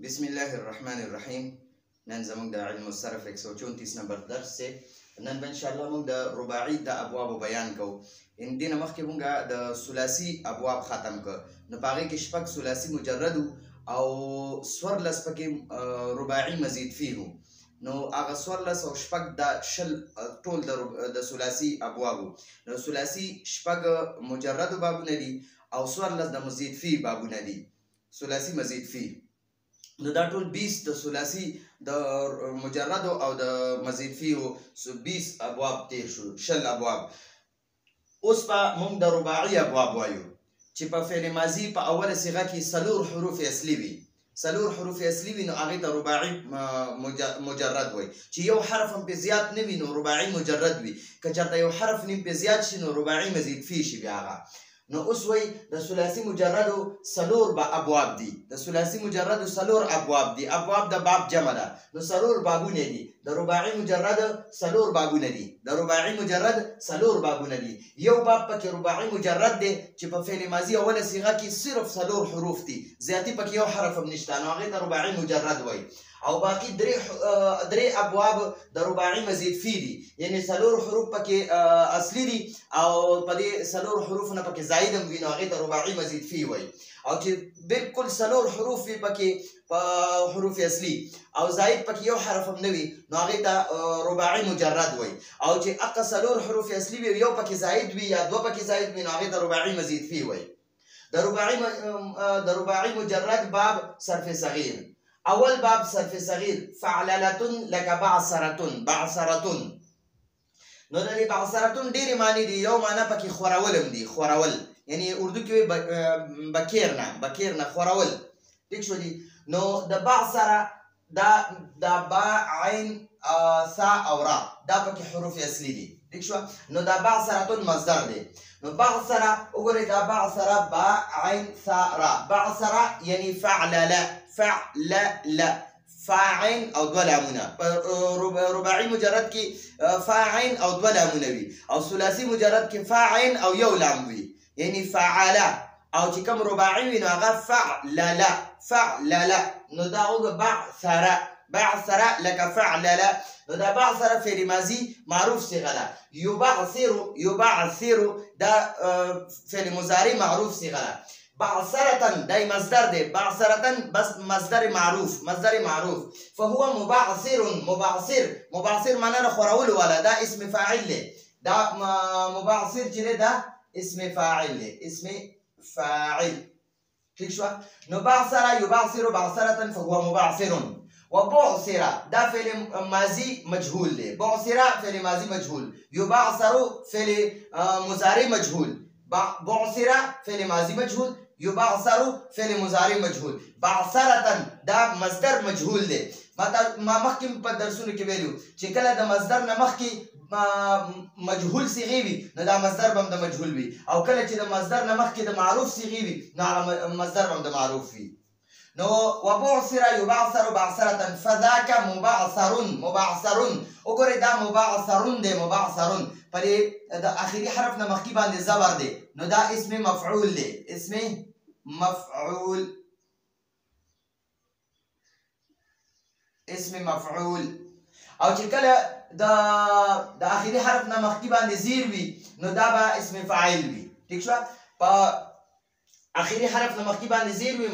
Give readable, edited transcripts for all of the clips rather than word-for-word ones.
بسم الله الرحمن الرحیم. نن زموږ د علم الصرف 134 نمبر درس دی. نن به انشاءالله موږ د رباعي د ابوابو بیان کوو. دې نه مخکې موږ د ثلاثي ابواب ختم کړ، نو په هغې کې شپږ ثلاثي مجرد او 14 پکې رباعي مزید فيه وو. نو هغه 14 او شپږ دا شل ټول د ثلاثي ابوابو. نو ثلاثي شپږ مجرد بابونه دي او 14 د مزید فيه بابونه دي، ثلاثي مزید فيه. نو دا ټول 20 د ثلاثي د مجرد او د مزید فيه 20 ابواب تیر شو، شل ابواب. اوس په موږ د رباعي ابواب وایو چې په فعل ماضي په اوله صيغه کې څلور حروف اصلي وي. څلور حروف اصلي وي نو هغې ته رباعي مجرد وایي. چې یو حرف هم پې زیات نه وي نو رباعي مجرد وي. که چېرته یو حرف نیم پې زیات شي نو رباعي مزید فيه شي بیا هغه. نو اوس وایي د ثلاثي مجردو څلور ابواب دي. د ثلاثي مجردو څلور ابواب دي. ابواب د باب جمع ده، نو څلور بابونه دي. د رباعي مجرد څلور بابونه دي. د رباعي مجرد څلور بابونه دي. یو باب پکې رباعي مجرد دی چې په فعل ماضي اوله صيغه کې صرف څلور حروف دي، زیاتې پکې یو حرف هم نشته، نو هغې ته رباعي مجرد وایي. او باقي درې ابواب د رباعي مزید فيه دي، یعنی څلور حروف پکې اصلي دي او په دې څلور حروفو نه پکې زاید هم وي، نو هغې ته رباعي مزید فيه وایي. او چې بالکل څلور حروف وي پکې په حروف اصلي او زاید پکې یو حرف هم نه وي، نو هغې ته رباعي مجرد وایي. او چې هغه څلور حروف اصلي وي یو پکې زاید وي یا دوه پکې زاید وي، نو هغې ته رباعي مزید فيه وایي. د رباعي مجرد باب صرف صغیر. اول باب صرف صغیر، فعللتن لکه بعثرتن. بعثرتن نو د دې بعثرتن ډېرې معنی دي. یو معنی پکې خورول هم دي، خورول یعنی اردو کې وایي بکیر نه خورول. ټیک شو دي. نو د بعثره دا با عین ثا او را دا پکې حروف اصلي دي. ټیک شو. نو دا بعثرتن مصدر دی. نو بعثره وګورئ، دا بعثره با عین ثا را. بعثره یعنی فعلل فاعین او دوه لامونه. په رباعي مجرد کې فاعین او دوه لامونه وي، او ثلاثي مجرد کې فاعین او یو لام وي، یعنی فعله. او چې کوم رباعي وي نو هغه فعلل. نو دا وګوره بعثره لکه فعلل. نو دا بعثره فعل ماضي معروف صيغه ده. یبعثر دا فعل مضارع معروف صيغه ده. بعثرتن دای مصدر دی. بعثرتن بس مصدر معروف. فهو مبعثر معنی نه خورولو والا، دا اسم فاعل دی. دا مبعثر چې دی دا اسم فاعل دی، اسم فاعل. ٹھیک شو. نو بعثر یبعثر بعثرتن فهو مبعثر. وبعثر دا فعل ماضی مجهول دی. بعثر فعل ماضی مجهول. یبعثر فعل مضارع مجهول. بعثر فعل ماضی مجهول، یبعثر فعل مضارع مجهول. بعثرتن دا مصدر مجهول دی. ما مخکې په درسونو کې ویلو چې کله د مصدر نه مخکې مجهول صيغې وي نو دا مصدر به هم د مجهول وي، او کله چې د مصدر نه مخکې د معروف صيغې وي نو هغه مصدر به هم د معروف وي. نو وبعثر یبعثر بعثرتن فذاک مبعثر. وګورئ دا مبعثرون دی. مبعثرون په دې د اخري حرف نه مخکې باندې زبر دی، نو دا اسم مفعول دی. اسم مفعول. او چې کله د اخري حرف نه مخکې باندې زیر وي نو دا به اسم فاعل وي. ٹھیک شو. په اخري حرف نه مخکې باندې زیر وي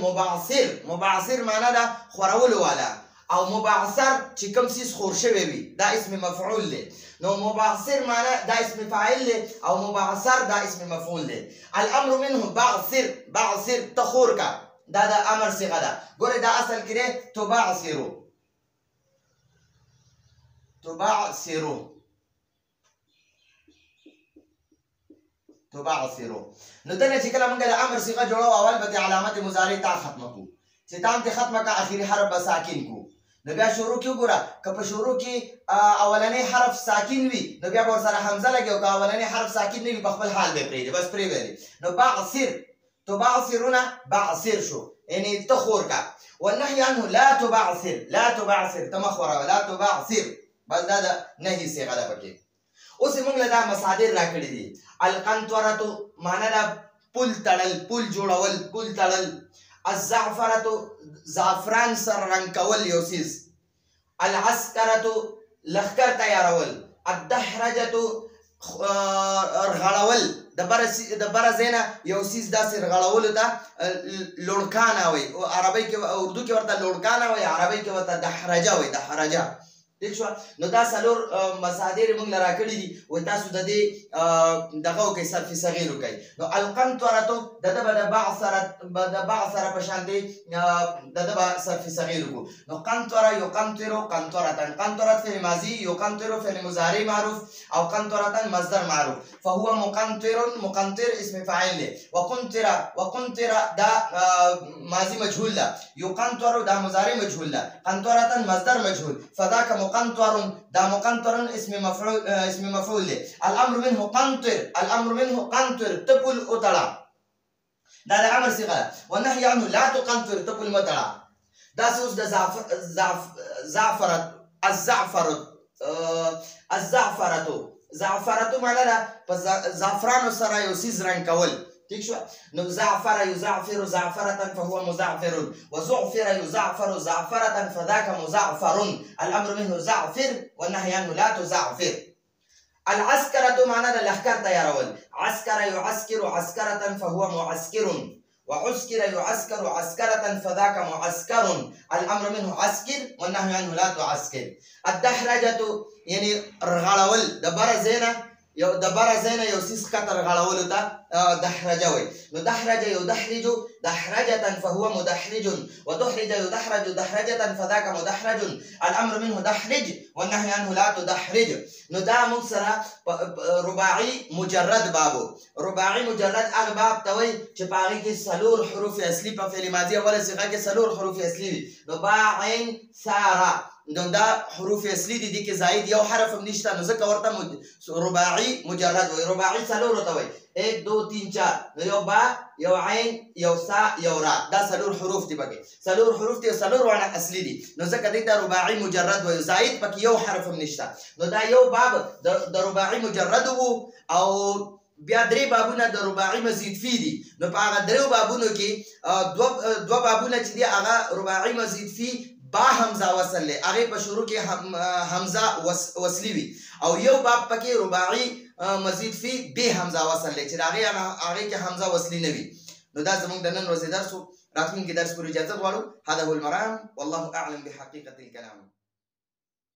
مبعثر معنی ده خورولو والا. او مبعثر چې کوم څیز خور شوی وي دا اسم مفعول دی. نو مبعثر معنی دا اسم فاعل دی او مبعثر دا اسم مفعول دی. الامر منه بعثر تخور کا، دا د امر صيغه ده. ګورئ دا اصل کې دی تبعثرو. نو دنه چې کله موږ د امر صيغه جوړو اول به علامت مضارع تا ختمه کو، چې تام ته ختمه کا اخري حرف به ساکن کو. نو بیا شروع کې وګوره، که په شروع کې اولنی حرف ساکن وي نو بیا به ورسره حمزه لګي، او که اولنی حرف ساکن نه وي په خپل حال به پرېږدي، بس پرېږدي. نو بعثر تبعثرون بعثر شو، یعنی ته خور کا. والنهي عنه لا تبعثر تمخوره لا تبعثر، بس دا د نهي صيغه ده پکې. اوس موږ له دا مصادر راکړي دي. القنطرة معنی دا پل تړل، پل جوړول، پل تړل. الزعفرة زعفران سر رنگ کول یو سیز، العسکرة لخکر تیارول، الدحرجة رغړول د بره ځای یو سیز داسې رغړولو ته لوړکانه وایي، عربۍ کې اردو کې ورته لوړکانه وایي، عربۍ کې ورته دحرجه وایي، دحرجه. ٹھیک شو. نو دا څلور مصادر موږ له راکړي دي، وایي تاسو د دې دغه وکړئ، صرف صغیر وکړئ. نو القنطرة د ده به د بعثره په شان دی، د ده به صرف صغیر وکړو. نو قنطره یقنطر قنطرة، قنطرة فعل ماضي، یقنطر فعل مضارع معروف، او قنطرة مصدر معروف. فهو مقنطر، مقنطر اسم فاعل دی. وقنطر دا ماضي مجهول ده، یقنطر دا مضارع مجهول ده، قنطرة مصدر مجهول. فذاك مقنطر، دا مقنطر اسم مفعول دی. الامر منه قنطر، الامر منه قنطر تپل اتړه، دا د امر صيغه ده. والنهي عنه لا تقنطر تپل متړه. دا اوس د زعفرة معنا ده په زعفرانو سره یو سیز رنګ کول. ٹھیک شو. نو زعفر یزعفر زعفرة فهو مزعفر، وزعفر یزعفر زعفرة فذاك مزعفر. الامر منه زعفر والنهي عنه لا تزعفر. العسكرة معنا ده لخکر تیارول، عسكر يعسكر عسكرة فهو معسكر، وعسكر يعسكر عسكرة فذاك معسكر. الامر منه عسكر والنهي عنه لا تعسكر. الدحرجة يعني رغړول، د بره ځای نه یو سیز ښکته رغړولو ته دحرجه وایي. نو دحرج يدحرج دحرجة فهو مدحرج، ودحرج يدحرج دحرجة فذاك مدحرج. الامر منه دحرج والنهي عنه لا تدحرج. نو دا موږ سره رباعي مجرد بابو. رباعي مجرد هغه باب ته وایي چې په هغې کې څلور حروف اصلي په فعل ماضي اوله صیغه کې څلور حروف اصلي وي. نو با عین ساره، نو دا حروف اصلي دي، دې کې زاید یو حرف هم نشته، نو ځکه ورته رباعي مجرد وایي. رباعي څلورو ته وایي، 1 2 3 4. نو یو با، یو عین، یو سا، یو را، دا څلور حروف دي پکې، څلور حروف دي، څلور وانه اصلي دي، نو ځکه دې ته رباعي مجرد وایي. زاید پکې یو حرف هم نشته. نو دا یو باب د رباعي مجرد وو، او بیا درې بابونه د رباعي مزید فی دي. نو په هغه دریو بابونو کې دوه بابونه چې دي هغه رباعي مزید فی با حمزه وصل لري، هغې په شروع کې حمزه وصلي وي، او یو باب پکې رباعي مزید فی بې حمزه وصل لري چې د هغې کې حمزه وصلي نه وي. نو دا زموږ د نن ورځې درس و. راتلونکي درس پورې اجازه غواړو. هذا هو المرام والله اعلم بحقیقة الكلام.